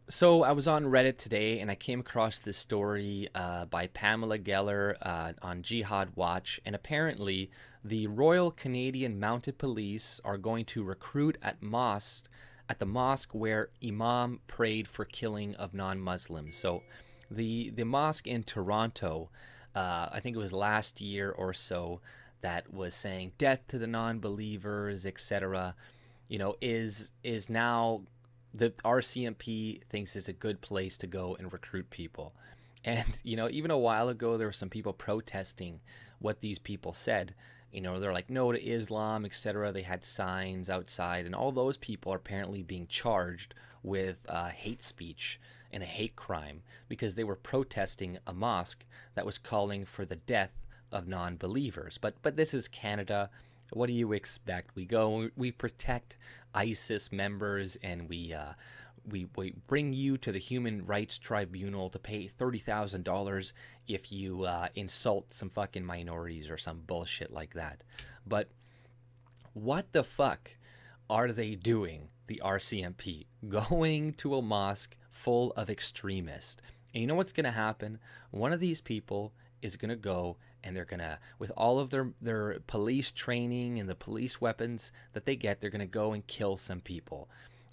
So I was on Reddit today and I came across this story by Pamela Geller on Jihad Watch, and apparently the Royal Canadian Mounted Police are going to recruit at the mosque where Imam prayed for killing of non-Muslims. So the mosque in Toronto, I think it was last year or so, that was saying death to the non-believers, etc. Is now the RCMP thinks is a good place to go and recruit people. And, even a while ago, there were some people protesting what these people said. They're like, no to Islam, etc. They had signs outside, and all those people are apparently being charged with hate speech and a hate crime because they were protesting a mosque that was calling for the death of non-believers. But this is Canada. What do you expect? We go, we protect ISIS members, and we bring you to the Human Rights Tribunal to pay $30,000 if you insult some fucking minorities or some bullshit like that. But what the fuck are they doing, the RCMP? Going to a mosque full of extremists. And you know what's going to happen? One of these people is going to go, and they're going to, with all of their police training and the police weapons that they get, they're going to go and kill some people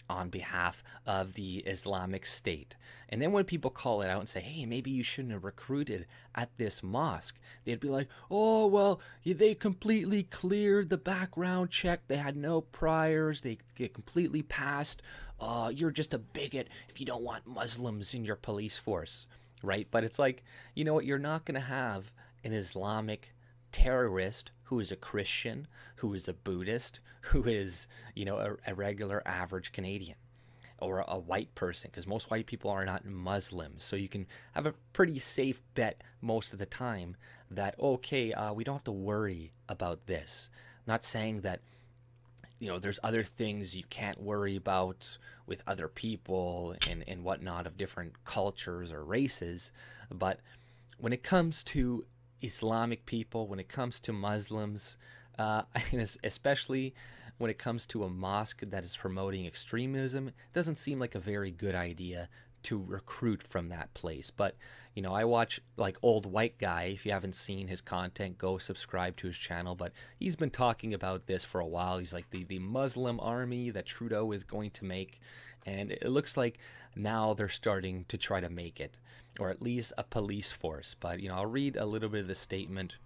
on behalf of the Islamic State. And then when people call it out and say, hey, maybe you shouldn't have recruited at this mosque, they'd be like, oh, well, they completely cleared the background check. They had no priors. They get completely passed. You're just a bigot if you don't want Muslims in your police force, right? But it's like, you know what? You're not going to have an Islamic terrorist who is a Christian, who is a Buddhist, who is, a regular average Canadian or a white person, because most white people are not Muslims. So you can have a pretty safe bet most of the time that, okay, we don't have to worry about this. I'm not saying that, there's other things you can't worry about with other people and whatnot of different cultures or races. But when it comes to Islamic people, when it comes to Muslims, and especially when it comes to a mosque that is promoting extremism, it doesn't seem like a very good idea to recruit from that place. But, I watch like Old White Guy. If you haven't seen his content, go subscribe to his channel. But he's been talking about this for a while. He's like the Muslim army that Trudeau is going to make. And it looks like now they're starting to try to make it, or at least a police force. But, I'll read a little bit of the statement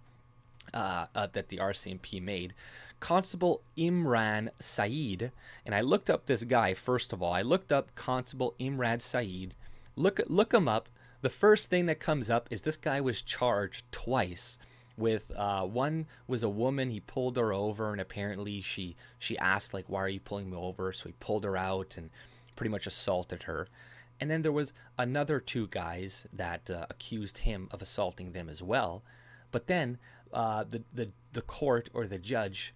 that the RCMP made. Constable Imran Saeed, and I looked up this guy first of all. I looked up Constable Imran Saeed. Look him up. The first thing that comes up is this guy was charged twice. With one was a woman. He pulled her over, and apparently she asked, like, why are you pulling me over? So he pulled her out and pretty much assaulted her. And then there was another two guys that accused him of assaulting them as well. But then the court or the judge,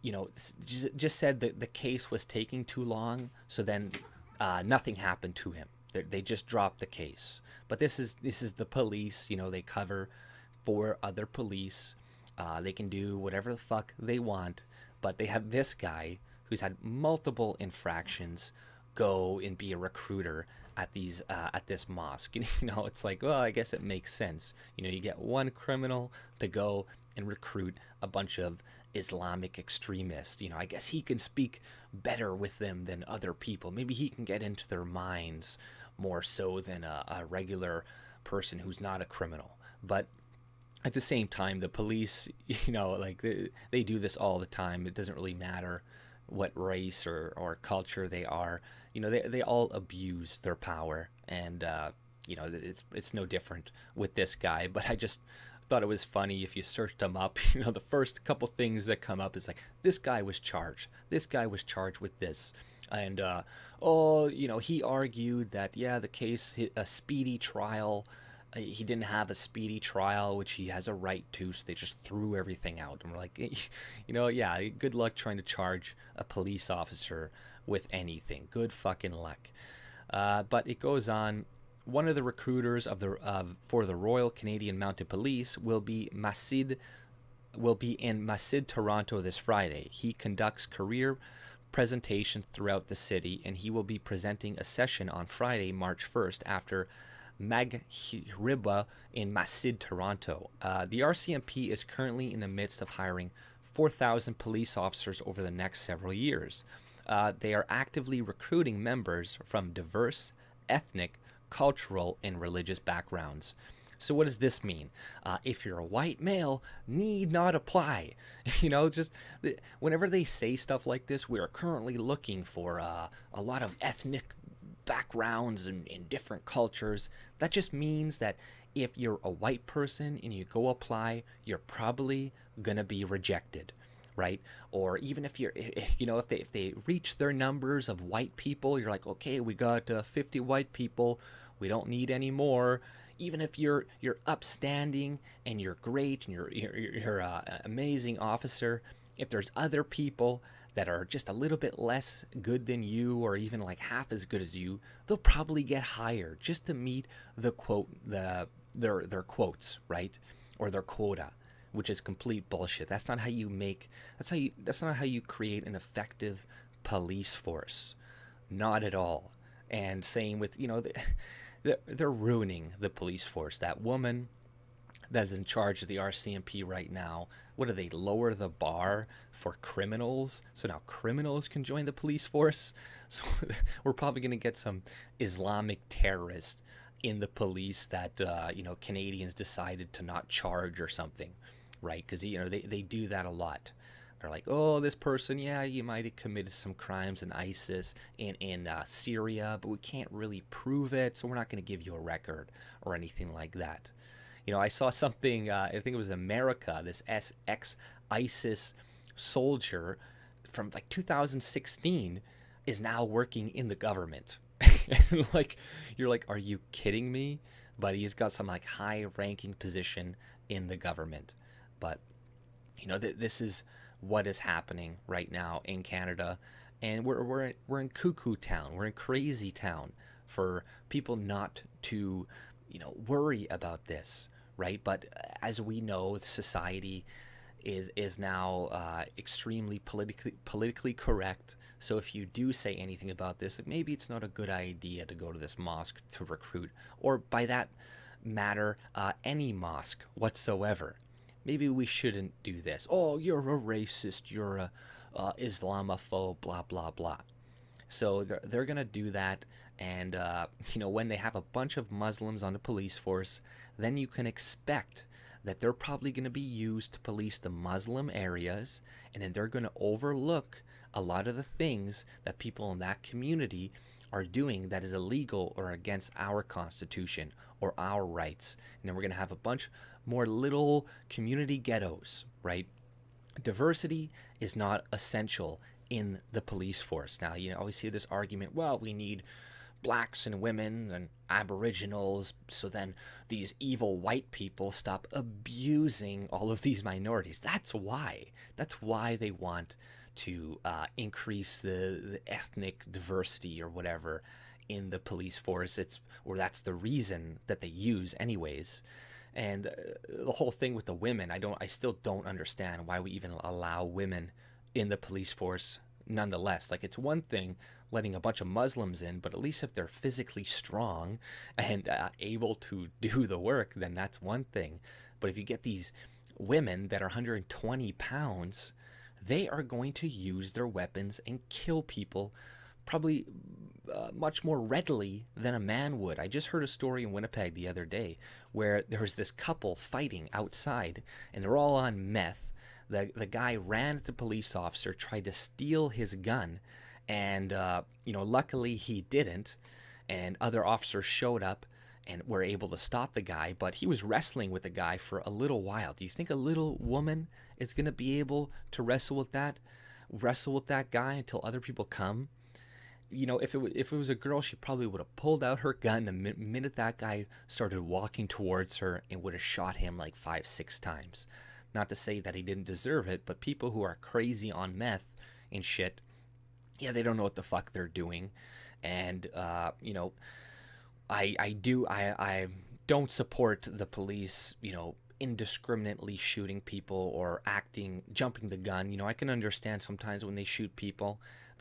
just said that the case was taking too long. So then nothing happened to him. They just dropped the case. But this is the police. They cover for other police. They can do whatever the fuck they want. But they have this guy who's had multiple infractions go and be a recruiter at this mosque. It's like, well, I guess it makes sense. You get one criminal to go and recruit a bunch of Islamic extremists. I guess he can speak better with them than other people. Maybe he can get into their minds more so than a regular person who's not a criminal. But at the same time, the police, like they do this all the time. It doesn't really matter what race or culture they are. They all abuse their power, and it's no different with this guy. But I just thought it was funny. If you searched him up, the first couple things that come up is like, this guy was charged with this, and he argued that, yeah, the case hit a speedy trial. He didn't have a speedy trial, which he has a right to, so they just threw everything out. And we're like, yeah, good luck trying to charge a police officer with anything. Good fucking luck. But it goes on. One of the recruiters for the Royal Canadian Mounted Police will be in Masjid, Toronto this Friday. He conducts career presentation throughout the city, and he will be presenting a session on Friday, March 1st, after Maghriba in Masid, Toronto. The RCMP is currently in the midst of hiring 4,000 police officers over the next several years. They are actively recruiting members from diverse, ethnic, cultural, and religious backgrounds. So what does this mean? If you're a white male, need not apply. You know, just whenever they say stuff like this, we are currently looking for a lot of ethnic backgrounds and in different cultures. That just means that if you're a white person and you go apply, you're probably gonna be rejected, right? Or even if you're, you know, if they reach their numbers of white people, you're like, okay, we got 50 white people, we don't need any more. Even if you're upstanding and you're great and you're an amazing officer, if there's other people that are just a little bit less good than you, or even like half as good as you, they'll probably get hired just to meet the quote, their quotes, right? Or their quota, which is complete bullshit. That's not how you make, that's not how you create an effective police force. Not at all. And same with, you know, they're ruining the police force. That woman that's in charge of the RCMP right now, what do they lower the bar for criminals? So now criminals can join the police force. So we're probably going to get some Islamic terrorist in the police that, you know, Canadians decided to not charge or something, right? Because, you know, they do that a lot. They're like, oh, this person, yeah, you might have committed some crimes in ISIS in Syria, but we can't really prove it, so we're not going to give you a record or anything like that. You know, I saw something, I think it was America, this ex-ISIS soldier from like 2016 is now working in the government. And like, you're like, are you kidding me? But he's got some like high-ranking position in the government. But, you know, this is what is happening right now in Canada, and we're in cuckoo town, we're in crazy town for people not to, you know, worry about this, right? But as we know, society is now extremely politically correct. So if you do say anything about this, like maybe it's not a good idea to go to this mosque to recruit, or by that matter, any mosque whatsoever. Maybe we shouldn't do this. Oh, you're a racist. You're a Islamophobe. Blah blah blah. So they're gonna do that, and you know, when they have a bunch of Muslims on the police force, then you can expect that they're probably gonna be used to police the Muslim areas, and then they're gonna overlook a lot of the things that people in that community are doing that is illegal or against our constitution or our rights. And then we're going to have a bunch more little community ghettos, right? Diversity is not essential in the police force. Now, you always hear this argument, well, we need blacks and women and aboriginals, so then these evil white people stop abusing all of these minorities. That's why they want to increase the ethnic diversity or whatever in the police force. That's the reason that they use anyways. And the whole thing with the women, I still don't understand why we even allow women in the police force nonetheless. Like, it's one thing letting a bunch of Muslims in, but at least if they're physically strong and able to do the work, then that's one thing. But if you get these women that are 120 pounds, they are going to use their weapons and kill people probably much more readily than a man would. I just heard a story in Winnipeg the other day where there was this couple fighting outside, and they're all on meth. The guy ran at the police officer, tried to steal his gun, and you know, luckily he didn't, and other officers showed up and were able to stop the guy, but he was wrestling with the guy for a little while. Do you think a little woman is going to be able to wrestle with that guy until other people come? You know, if it was a girl, she probably would have pulled out her gun the minute that guy started walking towards her and would have shot him like 5-6 times. Not to say that he didn't deserve it, but people who are crazy on meth and shit, yeah, they don't know what the fuck they're doing. And you know, I don't support the police, you know, indiscriminately shooting people or jumping the gun. You know, I can understand sometimes when they shoot people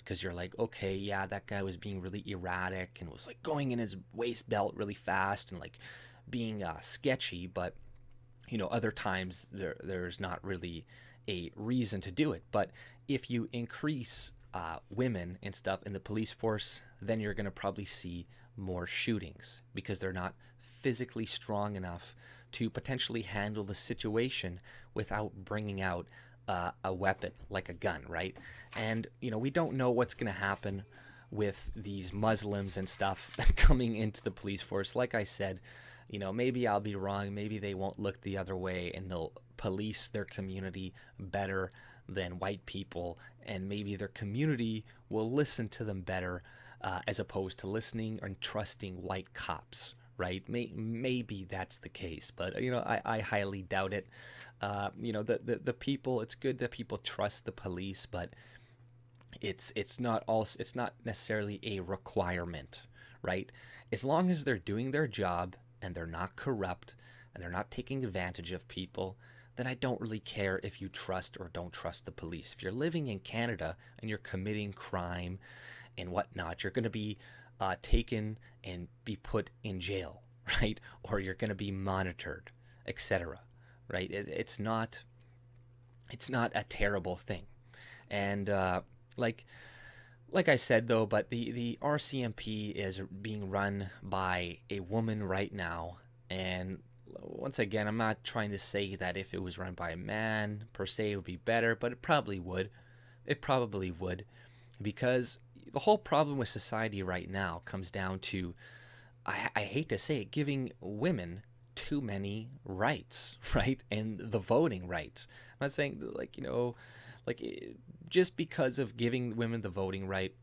because you're like, okay, yeah, that guy was being really erratic and was like going in his waist belt really fast and like being sketchy, but other times there's not really a reason to do it. But if you increase women and stuff in the police force, then you're going to probably see more shootings because they're not physically strong enough to potentially handle the situation without bringing out a weapon like a gun, right? And we don't know what's going to happen with these Muslims and stuff coming into the police force. Like I said, maybe I'll be wrong. Maybe they won't look the other way and they'll police their community better than white people, and maybe their community will listen to them better as opposed to listening and trusting white cops, right? Maybe that's the case, but I highly doubt it. The people, it's good that people trust the police, but it's not necessarily a requirement, right? As long as they're doing their job and they're not corrupt and they're not taking advantage of people, then I don't really care if you trust or don't trust the police. If you're living in Canada and you're committing crime and whatnot, you're going to be taken and be put in jail, right? Or you're going to be monitored, etc., right? It's not a terrible thing. And like I said, though, but the RCMP is being run by a woman right now. And once again, I'm not trying to say that if it was run by a man per se, it would be better, but it probably would. It probably would. Because the whole problem with society right now comes down to, I hate to say it, giving women too many rights, right? And the voting rights. I'm not saying just because of giving women the voting right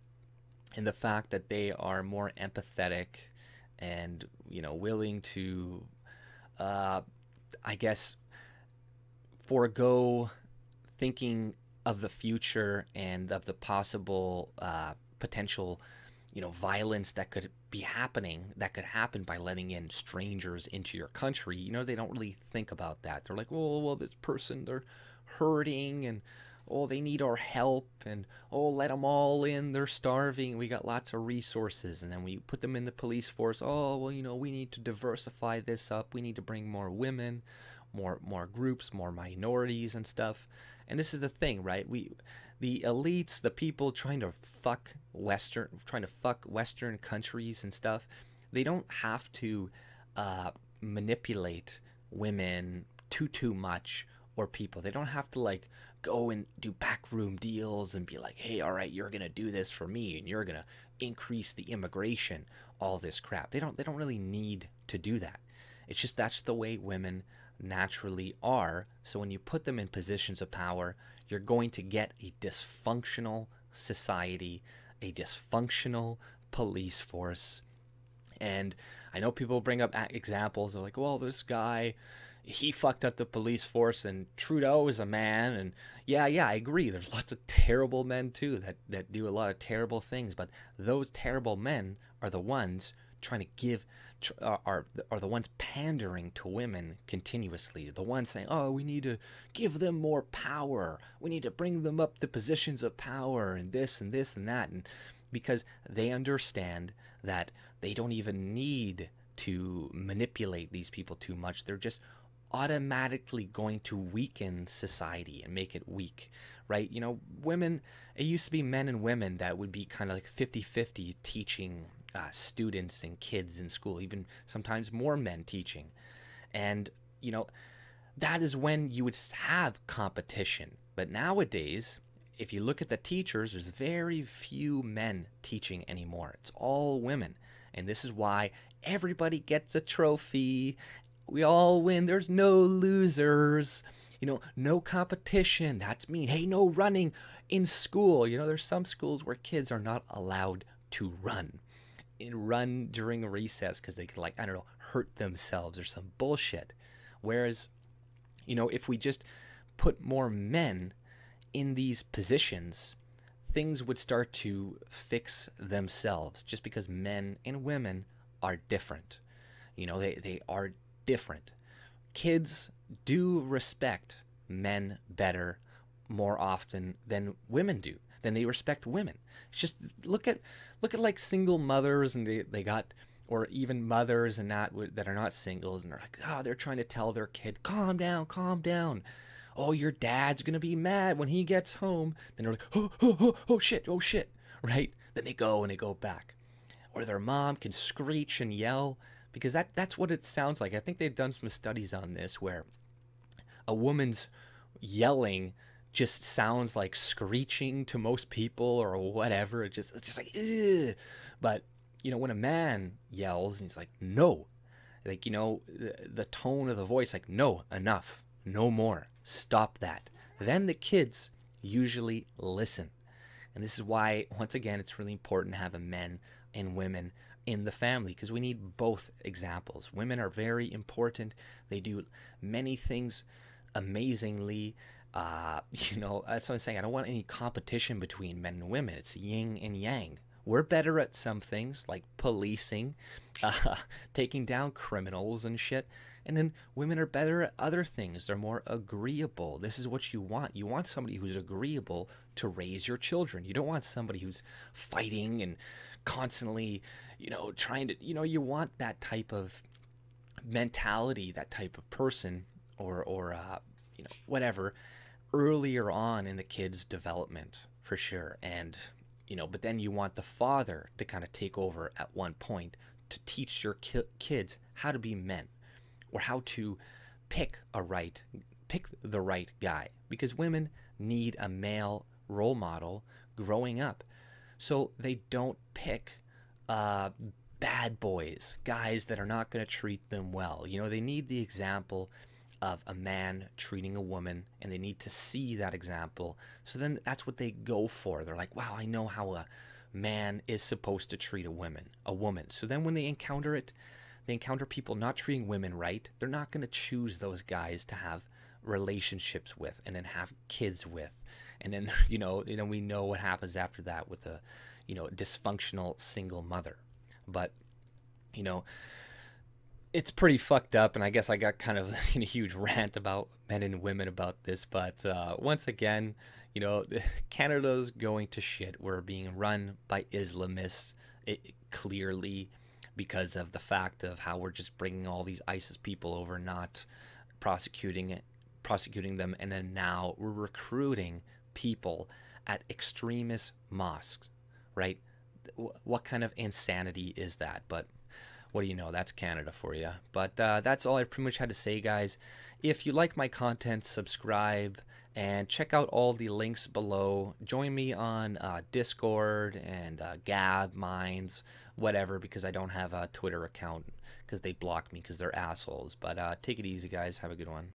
and the fact that they are more empathetic and willing to I guess forego thinking of the future and of the possible potential violence that could happen by letting in strangers into your country. They don't really think about that. They're like, well, this person, they're hurting, and they need our help, and let them all in, they're starving, we got lots of resources. And then we put them in the police force. We need to diversify this up, we need to bring more women, more groups, more minorities and stuff. And this is the thing, right? The elites, the people trying to fuck Western countries and stuff, they don't have to manipulate women too much, or people. They don't have to go and do backroom deals and be like, hey, all right, you're gonna do this for me and you're gonna increase the immigration, all this crap. They don't really need to do that. It's just that's the way women naturally are. So when you put them in positions of power, you're going to get a dysfunctional society, a dysfunctional police force. And I know people bring up examples. They're like, well, this guy, he fucked up the police force, and Trudeau is a man. And yeah, I agree. There's lots of terrible men too that do a lot of terrible things. But those terrible men are the ones trying to are the ones pandering to women continuously. The ones saying, oh, we need to give them more power. We need to bring them up the positions of power and this and this and that. And because they understand that they don't even need to manipulate these people too much. They're just automatically going to weaken society and make it weak, right? Women, it used to be men and women that would be kind of like 50-50 teaching students and kids in school, even sometimes more men teaching. And, that is when you would have competition. But nowadays, if you look at the teachers, there's very few men teaching anymore. It's all women. And this is why everybody gets a trophy. We all win. There's no losers. No competition. That's mean. Hey, no running in school. There's some schools where kids are not allowed to run during recess because they could, hurt themselves or some bullshit. Whereas, if we just put more men in these positions, things would start to fix themselves, just because men and women are different. They are different. Kids do respect men better more often than women do. then they respect women. It's just look at like single mothers, and they got, or even mothers and that are not singles, and they're like, oh, they're trying to tell their kid, calm down, calm down. Oh, your dad's gonna be mad when he gets home. Then they're like, oh shit, right? Then they go back. Or their mom can screech and yell, because that's what it sounds like. I think they've done some studies on this where a woman's yelling just sounds like screeching to most people or whatever. It's just like, ugh. But you know, when a man yells and he's like, no, like, you know, the tone of the voice, like, no, enough, no more, stop that, then the kids usually listen. And this is why, once again, it's really important to have a men and women in the family, because we need both examples. Women are very important. They do many things amazingly. You know, that's what I'm saying. I don't want any competition between men and women. It's yin and yang. We're better at some things like policing, taking down criminals and shit. And then women are better at other things. They're more agreeable. This is what you want. You want somebody who's agreeable to raise your children. You don't want somebody who's fighting and constantly, you know, trying to, you know, you want that type of mentality, that type of person, or you know, whatever, earlier on in the kid's development, for sure. And, you know, but then you want the father to kind of take over at one point to teach your kids how to be men, or how to pick the right guy, because women need a male role model growing up, so they don't pick bad boys, guys that are not going to treat them well. You know, they need the example of a man treating a woman, and they need to see that example. So then that's what they go for. They're like, wow, I know how a man is supposed to treat a woman. So then when they encounter people not treating women right, they're not going to choose those guys to have relationships with and then have kids with. And then, you know, we know what happens after that with a, you know, dysfunctional single mother. But, you know, it's pretty fucked up, and I guess I got kind of a huge rant about men and women about this. But once again, you know, Canada's going to shit. We're being run by Islamists, clearly, because of the fact of how we're just bringing all these ISIS people over, not prosecuting them, and then now we're recruiting people at extremist mosques, right? What kind of insanity is that? But what do you know? That's Canada for you. But that's all I pretty much had to say, guys. If you like my content, subscribe and check out all the links below. Join me on Discord and Gab, Minds, whatever, because I don't have a Twitter account because they blocked me because they're assholes. But take it easy, guys. Have a good one.